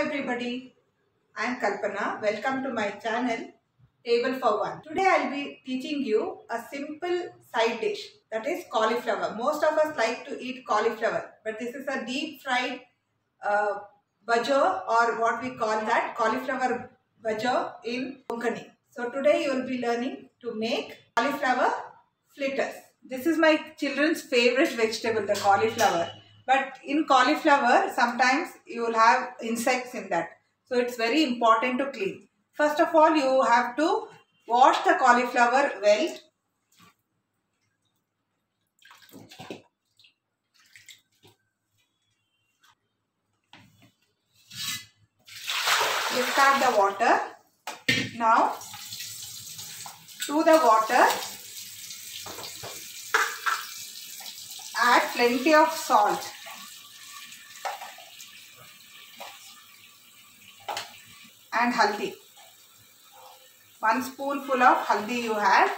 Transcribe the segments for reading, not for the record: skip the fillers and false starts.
everybody, I am Kalpana. Welcome to my channel Table for One. Today I will be teaching you a simple side dish, that is cauliflower. Most of us like to eat cauliflower, but this is a deep fried bhaja, or what we call that cauliflower bhaja in Konkani. So today you will be learning to make cauliflower fritters. This is my children's favorite vegetable, the cauliflower. But in cauliflower, sometimes you will have insects in that. So it's very important to clean. First of all, you have to wash the cauliflower well. Discard the water. Now, to the water, add plenty of salt. And haldi. 1 spoonful of haldi you add,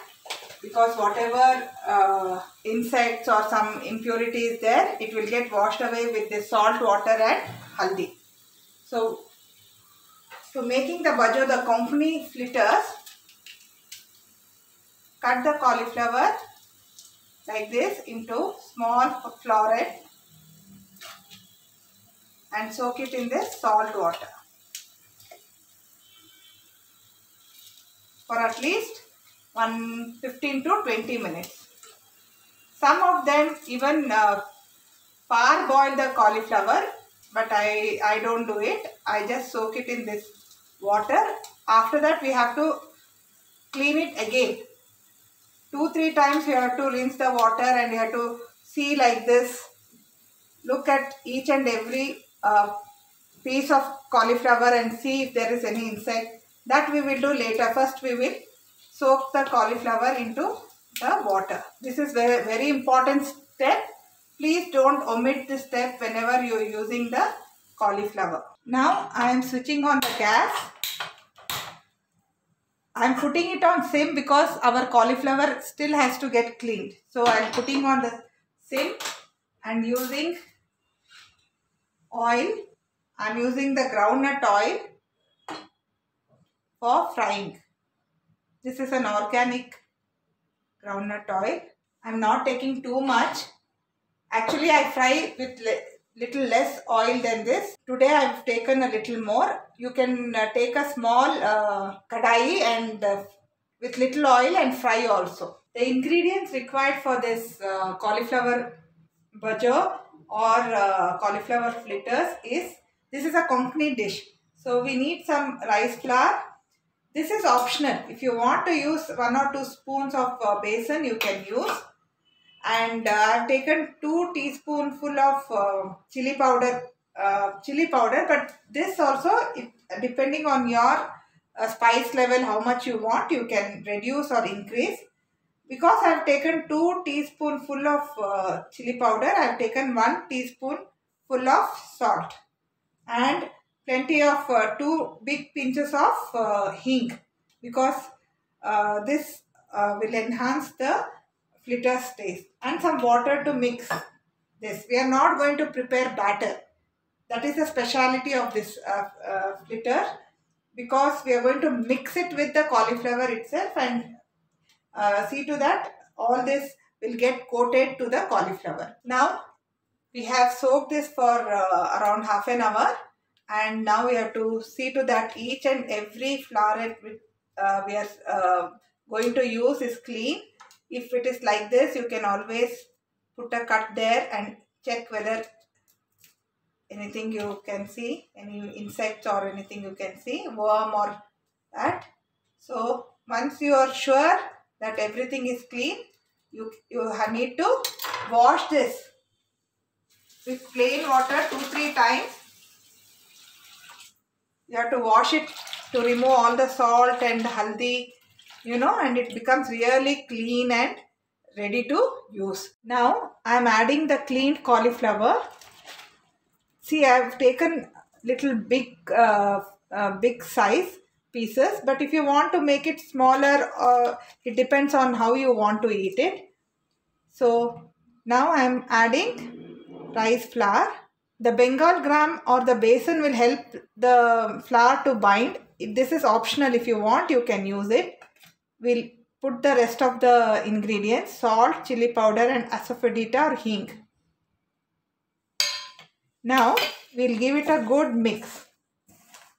because whatever insects or some impurities there, it will get washed away with this salt water and haldi. So, to making the bhaja, the Konkani fritters, cut the cauliflower like this into small floret and soak it in this salt water for at least 15 to 20 minutes. Some of them even parboil the cauliflower, but I don't do it. I just soak it in this water. After that, we have to clean it again. 2-3 times you have to rinse the water, and you have to see like this. Look at each and every piece of cauliflower and see if there is any insect. That we will do later. First we will soak the cauliflower into the water. This is very, very important step. Please don't omit this step whenever you are using the cauliflower. Now I am switching on the gas. I am putting it on sim because our cauliflower still has to get cleaned. So I am putting on the sim and using oil. I am using the groundnut oil for frying. This is an organic groundnut oil. I am not taking too much. Actually, I fry with little less oil than this. Today I have taken a little more. You can take a small kadai and with little oil and fry also. The ingredients required for this cauliflower bhaja or cauliflower fritters is, this is a Konkani dish. So we need some rice flour. This is optional. If you want to use 1 or 2 spoons of besan, you can use. And I have taken 2 teaspoonful of chili powder. But this also, depending on your spice level, how much you want, you can reduce or increase. Because I have taken 2 teaspoonful of chili powder, I have taken 1 teaspoonful of salt and plenty of 2 big pinches of hing, because this will enhance the fritters taste, and some water to mix this. We are not going to prepare batter. That is the speciality of this fritter, because we are going to mix it with the cauliflower itself and see to that all this will get coated to the cauliflower. Now we have soaked this for around half an hour, and now we have to see to that each and every floret we are going to use is clean. If it is like this, you can always put a cut there and check whether anything you can see, any insects or anything you can see, worm or that. So once you are sure that everything is clean, you need to wash this with plain water 2-3 times. You have to wash it to remove all the salt and haldi, and it becomes really clean and ready to use. Now I am adding the cleaned cauliflower. See, I have taken little big size pieces, but if you want to make it smaller, it depends on how you want to eat it. So now I am adding rice flour. The Bengal gram or the besan will help the flour to bind. This is optional. If you want, you can use it. We'll put the rest of the ingredients: salt, chili powder and asafoetida or hing. Now we'll give it a good mix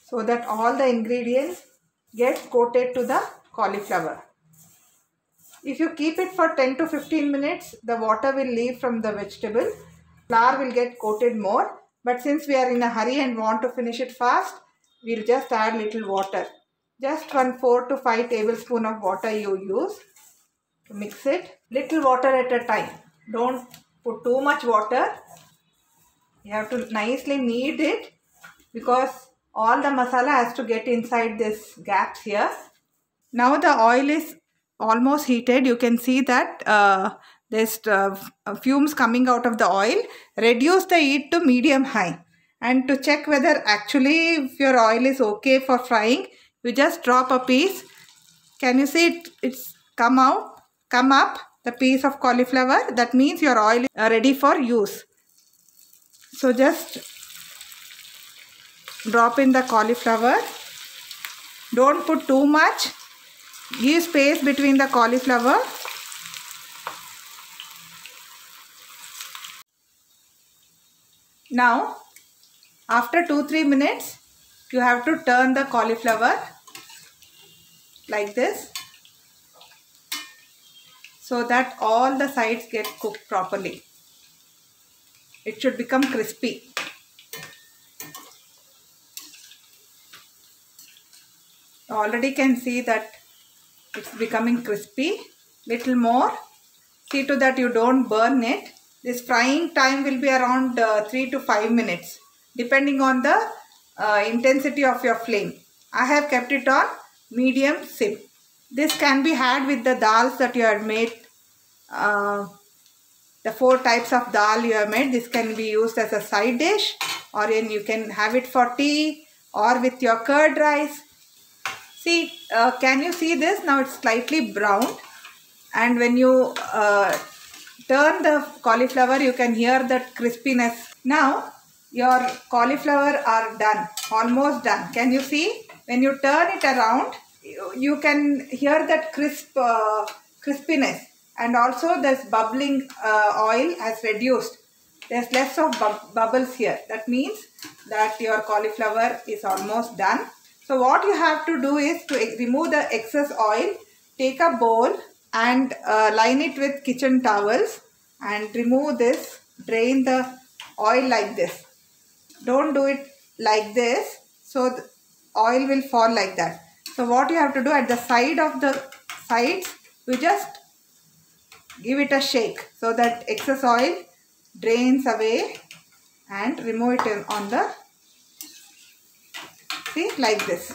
so that all the ingredients get coated to the cauliflower. If you keep it for 10 to 15 minutes, the water will leave from the vegetable. Flour will get coated more. But since we are in a hurry and want to finish it fast, we'll just add little water. Just 4 to 5 tablespoons of water you use to mix it. Little water at a time. Don't put too much water. You have to nicely knead it because all the masala has to get inside this gaps here. Now the oil is almost heated. You can see that there's fumes coming out of the oil. Reduce the heat to medium high, and to check whether actually if your oil is okay for frying, you just drop a piece. Can you see it? It's come up the piece of cauliflower. That means your oil is ready for use. So just drop in the cauliflower. Don't put too much. Give space between the cauliflower. Now, after 2-3 minutes, you have to turn the cauliflower like this so that all the sides get cooked properly. It should become crispy. You already can see that it's becoming crispy. Little more. See to that you don't burn it. This frying time will be around 3 to 5 minutes depending on the intensity of your flame. I have kept it on medium sim. This can be had with the dals that you have made. The 4 types of dal you have made. This can be used as a side dish, or you can have it for tea or with your curd rice. See, can you see this? Now it's slightly browned, and when you turn the cauliflower, you can hear that crispiness. Now your cauliflower are done, almost done. Can you see? When you turn it around, you can hear that crispiness, and also this bubbling oil has reduced. There's less of bubbles here. That means that your cauliflower is almost done. So what you have to do is to remove the excess oil. Take a bowl and line it with kitchen towels and remove this. Drain the oil like this. Don't do it like this, so the oil will fall like that. So what you have to do, at the side of the sides, you just give it a shake so that excess oil drains away, and remove it on the, see, like this.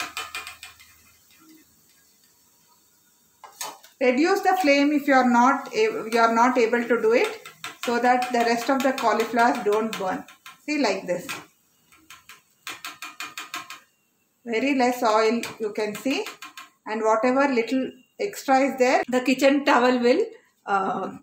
Reduce the flame if you are not able to do it, so that the rest of the cauliflowers don't burn. See, like this. Very less oil you can see, and whatever little extra is there, the kitchen towel will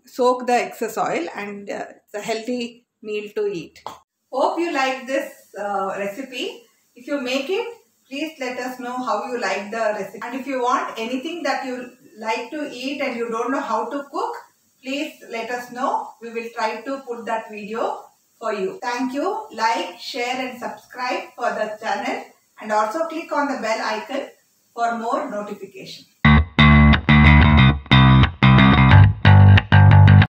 soak the excess oil, and it's a healthy meal to eat. Hope you like this recipe. If you make it, please let us know how you like the recipe. And if you want anything that you like to eat and you don't know how to cook, please let us know. We will try to put that video for you. Thank you. Like, share and subscribe for the channel, and also click on the bell icon for more notification.